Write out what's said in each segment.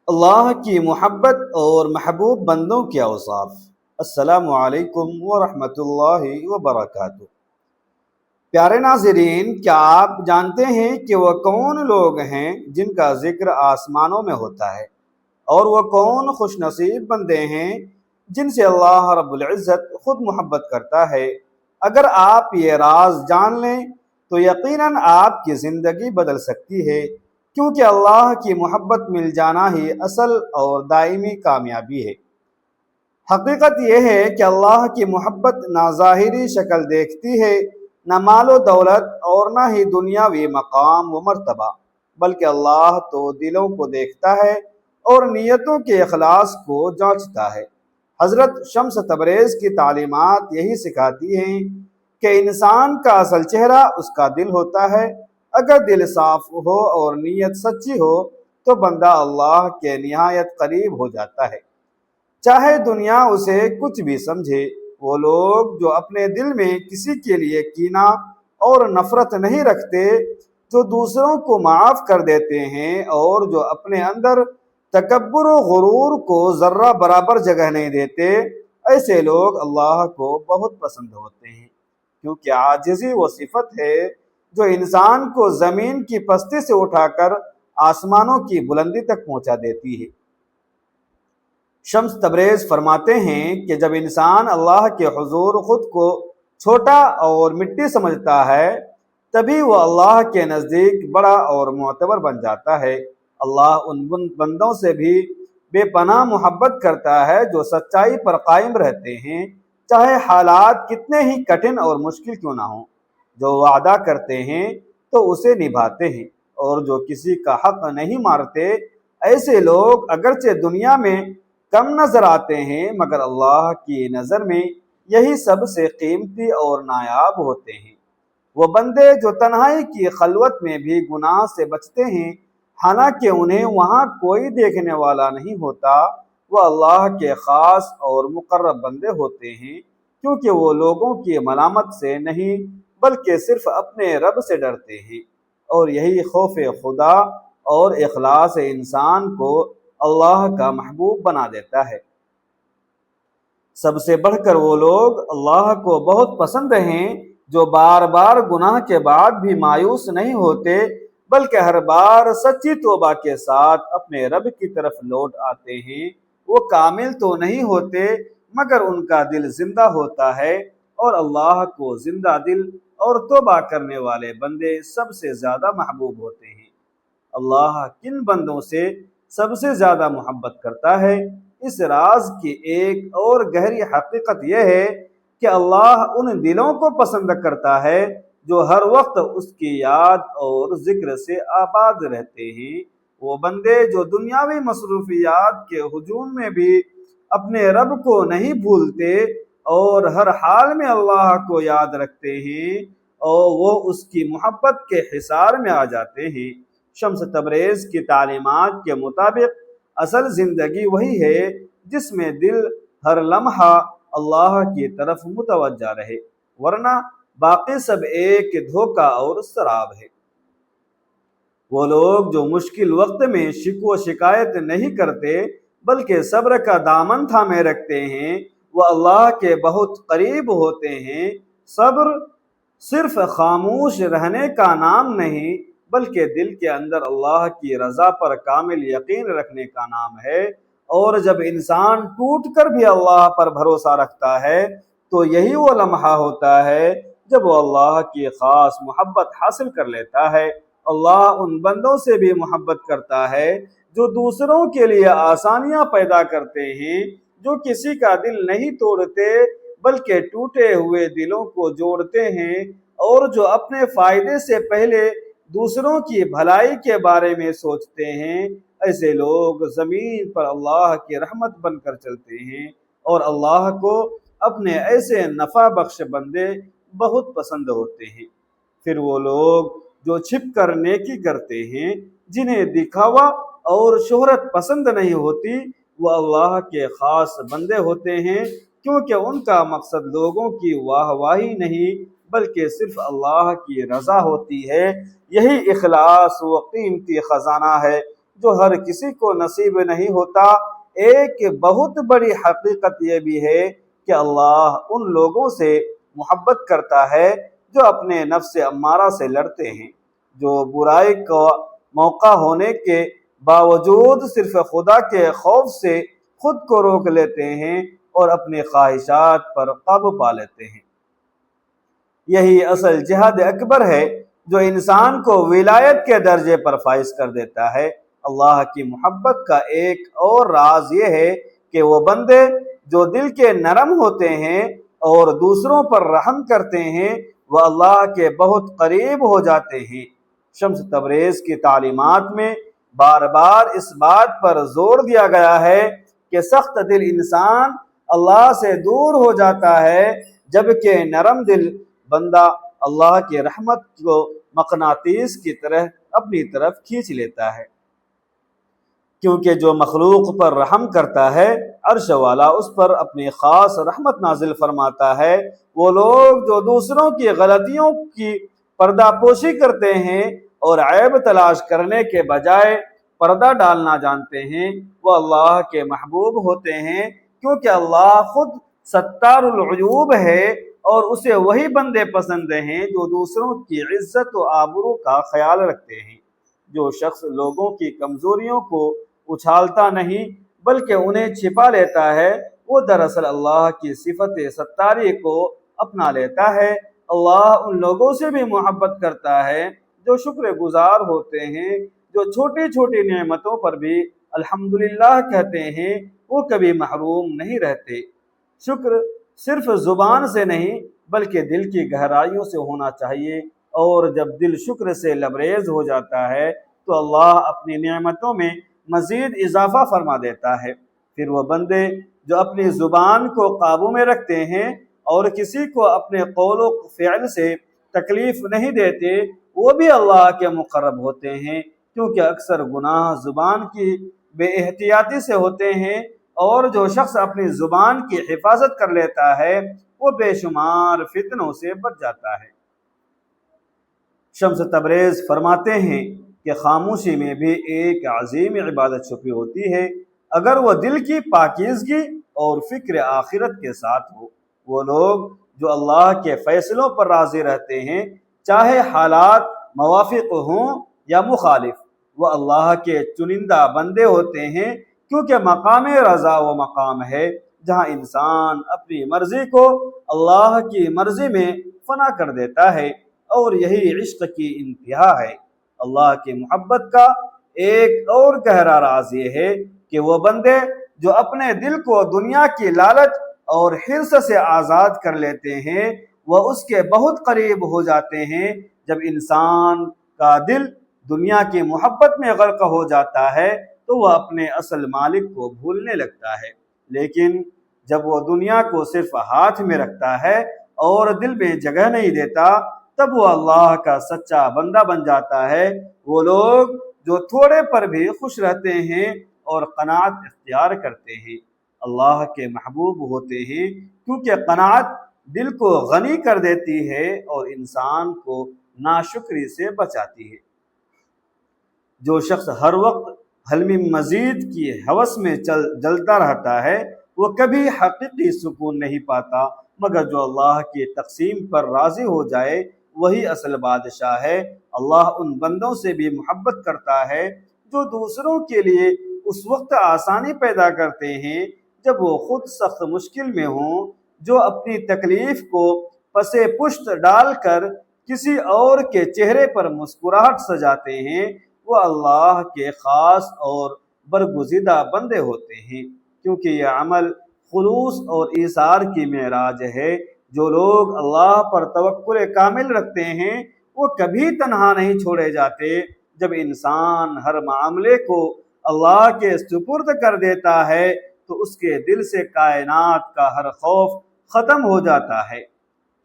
اللہ کی محبت اور محبوب بندوں کے اوصاف۔ السلام علیکم ورحمۃ اللہ وبرکاتہ۔ پیارے ناظرین، کیا آپ جانتے ہیں کہ وہ کون لوگ ہیں جن کا ذکر آسمانوں میں ہوتا ہے، اور وہ کون خوش نصیب بندے ہیں جن سے اللہ رب العزت خود محبت کرتا ہے؟ اگر آپ یہ راز جان لیں تو یقیناً آپ کی زندگی بدل سکتی ہے، کیونکہ اللہ کی محبت مل جانا ہی اصل اور دائمی کامیابی ہے۔ حقیقت یہ ہے کہ اللہ کی محبت نہ ظاہری شکل دیکھتی ہے، نہ مال و دولت، اور نہ ہی دنیاوی مقام و مرتبہ، بلکہ اللہ تو دلوں کو دیکھتا ہے اور نیتوں کے اخلاص کو جانچتا ہے۔ حضرت شمس تبریز کی تعلیمات یہی سکھاتی ہیں کہ انسان کا اصل چہرہ اس کا دل ہوتا ہے۔ اگر دل صاف ہو اور نیت سچی ہو تو بندہ اللہ کے نہایت قریب ہو جاتا ہے، چاہے دنیا اسے کچھ بھی سمجھے۔ وہ لوگ جو اپنے دل میں کسی کے لیے کینہ اور نفرت نہیں رکھتے، جو دوسروں کو معاف کر دیتے ہیں، اور جو اپنے اندر تکبر و غرور کو ذرہ برابر جگہ نہیں دیتے، ایسے لوگ اللہ کو بہت پسند ہوتے ہیں، کیونکہ عاجزی وہ صفت ہے جو انسان کو زمین کی پستی سے اٹھا کر آسمانوں کی بلندی تک پہنچا دیتی ہے۔ شمس تبریز فرماتے ہیں کہ جب انسان اللہ کے حضور خود کو چھوٹا اور مٹی سمجھتا ہے، تبھی وہ اللہ کے نزدیک بڑا اور معتبر بن جاتا ہے۔ اللہ ان بندوں سے بھی بے پناہ محبت کرتا ہے جو سچائی پر قائم رہتے ہیں، چاہے حالات کتنے ہی کٹھن اور مشکل کیوں نہ ہوں۔ جو وعدہ کرتے ہیں تو اسے نبھاتے ہیں، اور جو کسی کا حق نہیں مارتے۔ ایسے لوگ اگرچہ دنیا میں کم نظر آتے ہیں، مگر اللہ کی نظر میں یہی سب سے قیمتی اور نایاب ہوتے ہیں۔ وہ بندے جو تنہائی کی خلوت میں بھی گناہ سے بچتے ہیں، حالانکہ انہیں وہاں کوئی دیکھنے والا نہیں ہوتا، وہ اللہ کے خاص اور مقرب بندے ہوتے ہیں، کیونکہ وہ لوگوں کی ملامت سے نہیں بلکہ صرف اپنے رب سے ڈرتے ہیں، اور یہی خوف خدا اور اخلاص انسان کو اللہ کا محبوب بنا دیتا ہے۔ سب سے بڑھ کر وہ لوگ اللہ کو بہت پسند ہیں جو بار بار گناہ کے بعد بھی مایوس نہیں ہوتے، بلکہ ہر بار سچی توبہ کے ساتھ اپنے رب کی طرف لوٹ آتے ہیں۔ وہ کامل تو نہیں ہوتے، مگر ان کا دل زندہ ہوتا ہے، اور اللہ کو زندہ دل اور توبہ کرنے والے بندے سب سے زیادہ محبوب ہوتے ہیں۔ اللہ کن بندوں سے سب سے زیادہ محبت کرتا ہے؟ اس راز کی ایک اور گہری حقیقت یہ ہے کہ اللہ ان دلوں کو پسند کرتا ہے جو ہر وقت اس کی یاد اور ذکر سے آباد رہتے ہیں۔ وہ بندے جو دنیاوی مصروفیات کے ہجوم میں بھی اپنے رب کو نہیں بھولتے اور ہر حال میں اللہ کو یاد رکھتے ہیں، اور وہ اس کی محبت کے حصار میں آ جاتے ہیں۔ شمس تبریز کی تعلیمات کے مطابق اصل زندگی وہی ہے جس میں دل ہر لمحہ اللہ کی طرف متوجہ رہے، ورنہ باقی سب ایک دھوکہ اور سراب ہے۔ وہ لوگ جو مشکل وقت میں شکوہ و شکایت نہیں کرتے بلکہ صبر کا دامن تھامے رکھتے ہیں، وہ اللہ کے بہت قریب ہوتے ہیں۔ صبر صرف خاموش رہنے کا نام نہیں، بلکہ دل کے اندر اللہ کی رضا پر کامل یقین رکھنے کا نام ہے۔ اور جب انسان ٹوٹ کر بھی اللہ پر بھروسہ رکھتا ہے تو یہی وہ لمحہ ہوتا ہے جب وہ اللہ کی خاص محبت حاصل کر لیتا ہے۔ اللہ ان بندوں سے بھی محبت کرتا ہے جو دوسروں کے لیے آسانیاں پیدا کرتے ہیں، جو کسی کا دل نہیں توڑتے بلکہ ٹوٹے ہوئے دلوں کو جوڑتے ہیں، اور جو اپنے فائدے سے پہلے دوسروں کی بھلائی کے بارے میں سوچتے ہیں۔ ایسے لوگ زمین پر اللہ کی رحمت بن کر چلتے ہیں، اور اللہ کو اپنے ایسے نفع بخش بندے بہت پسند ہوتے ہیں۔ پھر وہ لوگ جو چھپ کر نیکی کرتے ہیں، جنہیں دکھاوا اور شہرت پسند نہیں ہوتی، وہ اللہ کے خاص بندے ہوتے ہیں، کیونکہ ان کا مقصد لوگوں کی واہ واہی نہیں بلکہ صرف اللہ کی رضا ہوتی ہے۔ یہی اخلاص و قیمتی خزانہ ہے جو ہر کسی کو نصیب نہیں ہوتا۔ ایک بہت بڑی حقیقت یہ بھی ہے کہ اللہ ان لوگوں سے محبت کرتا ہے جو اپنے نفس امارہ سے لڑتے ہیں، جو برائی کا موقع ہونے کے باوجود صرف خدا کے خوف سے خود کو روک لیتے ہیں اور اپنی خواہشات پر قابو پا لیتے ہیں۔ یہی اصل جہاد اکبر ہے جو انسان کو ولایت کے درجے پر فائز کر دیتا ہے۔ اللہ کی محبت کا ایک اور راز یہ ہے کہ وہ بندے جو دل کے نرم ہوتے ہیں اور دوسروں پر رحم کرتے ہیں وہ اللہ کے بہت قریب ہو جاتے ہیں۔ شمس تبریز کی تعلیمات میں بار بار اس بات پر زور دیا گیا ہے کہ سخت دل انسان اللہ سے دور ہو جاتا ہے، جبکہ نرم دل بندہ اللہ کی رحمت کو مقناطیس کی طرح اپنی طرف کھینچ لیتا ہے، کیونکہ جو مخلوق پر رحم کرتا ہے عرش والا اس پر اپنی خاص رحمت نازل فرماتا ہے۔ وہ لوگ جو دوسروں کی غلطیوں کی پردہ پوشی کرتے ہیں اور عیب تلاش کرنے کے بجائے پردہ ڈالنا جانتے ہیں وہ اللہ کے محبوب ہوتے ہیں، کیونکہ اللہ خود ستار العیوب ہے اور اسے وہی بندے پسند ہیں جو دوسروں کی عزت و آبرو کا خیال رکھتے ہیں۔ جو شخص لوگوں کی کمزوریوں کو اچھالتا نہیں بلکہ انہیں چھپا لیتا ہے وہ دراصل اللہ کی صفت ستاری کو اپنا لیتا ہے۔ اللہ ان لوگوں سے بھی محبت کرتا ہے جو شکر گزار ہوتے ہیں، جو چھوٹی چھوٹی نعمتوں پر بھی الحمدللہ کہتے ہیں، وہ کبھی محروم نہیں رہتے۔ شکر صرف زبان سے نہیں بلکہ دل کی گہرائیوں سے ہونا چاہیے، اور جب دل شکر سے لبریز ہو جاتا ہے تو اللہ اپنی نعمتوں میں مزید اضافہ فرما دیتا ہے۔ پھر وہ بندے جو اپنی زبان کو قابو میں رکھتے ہیں اور کسی کو اپنے قول و فعل سے تکلیف نہیں دیتے وہ بھی اللہ کے مقرب ہوتے ہیں، کیونکہ اکثر گناہ زبان کی بے احتیاطی سے ہوتے ہیں، اور جو شخص اپنی زبان کی حفاظت کر لیتا ہے وہ بے شمار فتنوں سے بچ جاتا ہے۔ شمس تبریز فرماتے ہیں کہ خاموشی میں بھی ایک عظیم عبادت چھپی ہوتی ہے، اگر وہ دل کی پاکیزگی اور فکر آخرت کے ساتھ ہو۔ وہ لوگ جو اللہ کے فیصلوں پر راضی رہتے ہیں چاہے حالات موافق ہوں یا مخالف، وہ اللہ کے چنندہ بندے ہوتے ہیں، کیونکہ مقام رضا وہ مقام ہے جہاں انسان اپنی مرضی کو اللہ کی مرضی میں فنا کر دیتا ہے، اور یہی عشق کی انتہا ہے۔ اللہ کی محبت کا ایک اور گہرا راز یہ ہے کہ وہ بندے جو اپنے دل کو دنیا کی لالچ اور حرص سے آزاد کر لیتے ہیں وہ اس کے بہت قریب ہو جاتے ہیں۔ جب انسان کا دل دنیا کی محبت میں غرق ہو جاتا ہے تو وہ اپنے اصل مالک کو بھولنے لگتا ہے، لیکن جب وہ دنیا کو صرف ہاتھ میں رکھتا ہے اور دل میں جگہ نہیں دیتا تب وہ اللہ کا سچا بندہ بن جاتا ہے۔ وہ لوگ جو تھوڑے پر بھی خوش رہتے ہیں اور قناعت اختیار کرتے ہیں اللہ کے محبوب ہوتے ہیں، کیونکہ قناعت دل کو غنی کر دیتی ہے اور انسان کو ناشکری سے بچاتی ہے۔ جو شخص ہر وقت حلم مزید کی ہوس میں جلتا رہتا ہے وہ کبھی حقیقی سکون نہیں پاتا، مگر جو اللہ کی تقسیم پر راضی ہو جائے وہی اصل بادشاہ ہے۔ اللہ ان بندوں سے بھی محبت کرتا ہے جو دوسروں کے لیے اس وقت آسانی پیدا کرتے ہیں جب وہ خود سخت مشکل میں ہوں، جو اپنی تکلیف کو پسے پشت ڈال کر کسی اور کے چہرے پر مسکراہٹ سجاتے ہیں، وہ اللہ کے خاص اور برگزیدہ بندے ہوتے ہیں، کیونکہ یہ عمل خلوص اور ایثار کی معراج ہے۔ جو لوگ اللہ پر توکل کامل رکھتے ہیں وہ کبھی تنہا نہیں چھوڑے جاتے۔ جب انسان ہر معاملے کو اللہ کے سپرد کر دیتا ہے تو اس کے دل سے کائنات کا ہر خوف ختم ہو جاتا ہے۔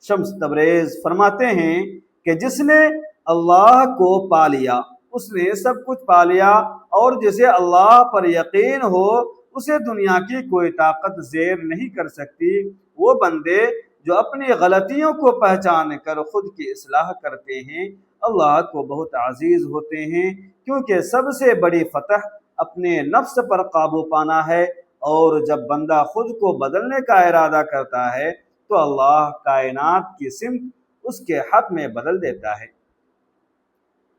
شمس تبریز فرماتے ہیں کہ جس نے اللہ کو پا لیا اس نے سب کچھ پا لیا، اور جسے اللہ پر یقین ہو اسے دنیا کی کوئی طاقت زیر نہیں کر سکتی۔ وہ بندے جو اپنی غلطیوں کو پہچان کر خود کی اصلاح کرتے ہیں اللہ کو بہت عزیز ہوتے ہیں، کیونکہ سب سے بڑی فتح اپنے نفس پر قابو پانا ہے، اور جب بندہ خود کو بدلنے کا ارادہ کرتا ہے تو اللہ کائنات کی سمت اس کے حق میں بدل دیتا ہے۔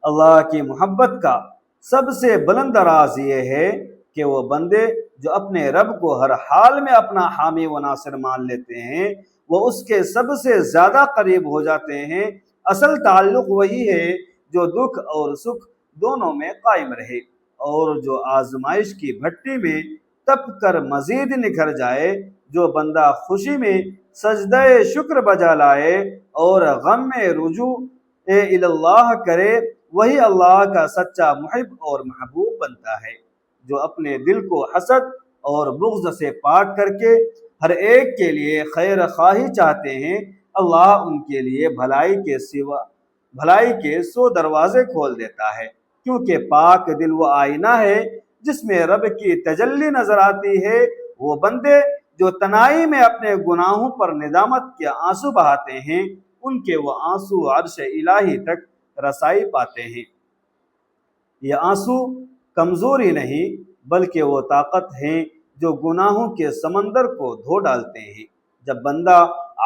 اللہ کی محبت کا سب سے بلند راز یہ ہے کہ وہ بندے جو اپنے رب کو ہر حال میں اپنا حامی و ناصر مان لیتے ہیں وہ اس کے سب سے زیادہ قریب ہو جاتے ہیں۔ اصل تعلق وہی ہے جو دکھ اور سکھ دونوں میں قائم رہے، اور جو آزمائش کی بھٹی میں تپ کر مزید نکھر جائے۔ جو بندہ خوشی میں سجدہ شکر بجا لائے اور غم میں رجوع اللہ کرے وہی اللہ کا سچا محب اور محبوب بنتا ہے۔ جو اپنے دل کو حسد اور بغض سے پاک کر کے ہر ایک کے لیے خیر خواہی چاہتے ہیں اللہ ان کے لیے بھلائی کے 100 دروازے کھول دیتا ہے، کیونکہ پاک دل وہ آئینہ ہے جس میں رب کی تجلی نظر آتی ہے۔ وہ بندے جو تنہائی میں اپنے گناہوں پر ندامت کے آنسو بہاتے ہیں ان کے وہ آنسو عرش الہی تک رسائی پاتے ہیں۔ یہ آنسو کمزوری نہیں بلکہ وہ طاقت ہیں جو گناہوں کے سمندر کو دھو ڈالتے ہیں۔ جب بندہ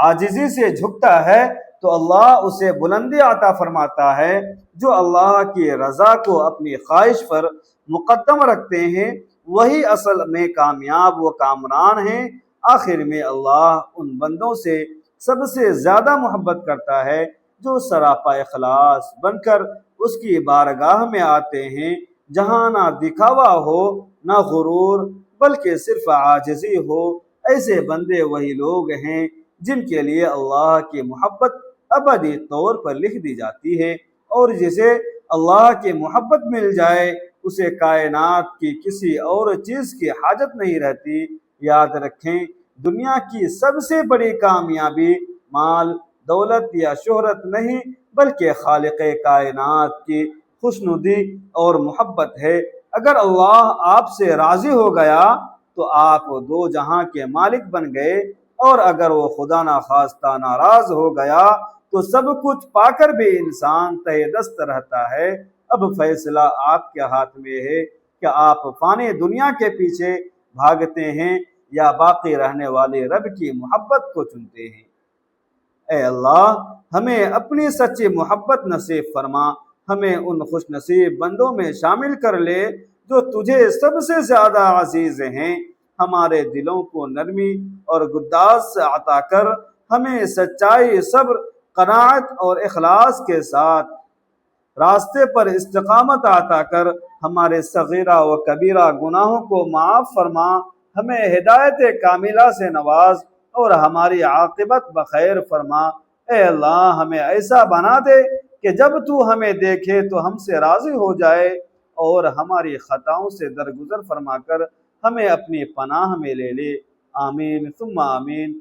عاجزی سے جھکتا ہے تو اللہ اسے بلندی عطا فرماتا ہے۔ جو اللہ کی رضا کو اپنی خواہش پر مقدم رکھتے ہیں وہی اصل میں کامیاب و کامران ہیں۔ آخر میں اللہ ان بندوں سے سب سے زیادہ محبت کرتا ہے جو سراپا اخلاص بن کر اس کی بارگاہ میں آتے ہیں، جہاں نہ دکھاوا ہو نہ غرور بلکہ صرف عاجزی ہو۔ ایسے بندے وہی لوگ ہیں جن کے لیے اللہ کی محبت ابدی طور پر لکھ دی جاتی ہے، اور جسے اللہ کی محبت مل جائے اسے کائنات کی کسی اور چیز کی حاجت نہیں رہتی۔ یاد رکھیں، دنیا کی سب سے بڑی کامیابی مال دولت یا شہرت نہیں بلکہ خالق کائنات کی خوشنودی اور محبت ہے۔ اگر اللہ آپ سے راضی ہو گیا تو آپ 2 جہاں کے مالک بن گئے، اور اگر وہ خدا نخواستہ ناراض ہو گیا تو سب کچھ پا کر بھی انسان تہے دست رہتا ہے۔ اب فیصلہ آپ کے ہاتھ میں ہے کہ آپ فانی دنیا کے پیچھے بھاگتے ہیں یا باقی رہنے والے رب کی محبت کو چنتے ہیں۔ اے اللہ، ہمیں اپنی سچی محبت نصیب فرما، ہمیں ان خوش نصیب بندوں میں شامل کر لے جو تجھے سب سے زیادہ عزیز ہیں۔ ہمارے دلوں کو نرمی اور گداز سے عطا کر ہمیں سچائی، صبر، قناعت اور اخلاص کے ساتھ راستے پر استقامت عطا کر ہمارے صغیرہ و کبیرہ گناہوں کو معاف فرما، ہمیں ہدایت کاملہ سے نواز اور ہماری عاقبت بخیر فرما۔ اے اللہ، ہمیں ایسا بنا دے کہ جب تو ہمیں دیکھے تو ہم سے راضی ہو جائے، اور ہماری خطاؤں سے درگزر فرما کر ہمیں اپنی پناہ میں لے لے۔ آمین ثم آمین۔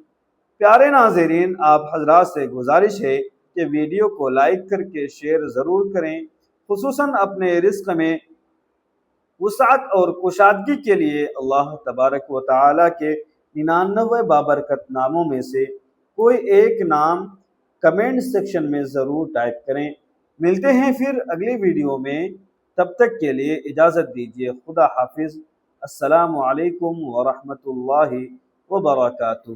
پیارے ناظرین، آپ حضرات سے گزارش ہے کہ ویڈیو کو لائک کر کے شیئر ضرور کریں، خصوصاً اپنے رزق میں وسعت اور کشادگی کے لیے اللہ تبارک و تعالیٰ کے 99 بابرکت ناموں میں سے کوئی ایک نام کمنٹ سیکشن میں ضرور ٹائپ کریں۔ ملتے ہیں پھر اگلی ویڈیو میں، تب تک کے لیے اجازت دیجیے۔ خدا حافظ۔ السلام علیکم ورحمۃ اللہ وبرکاتہ۔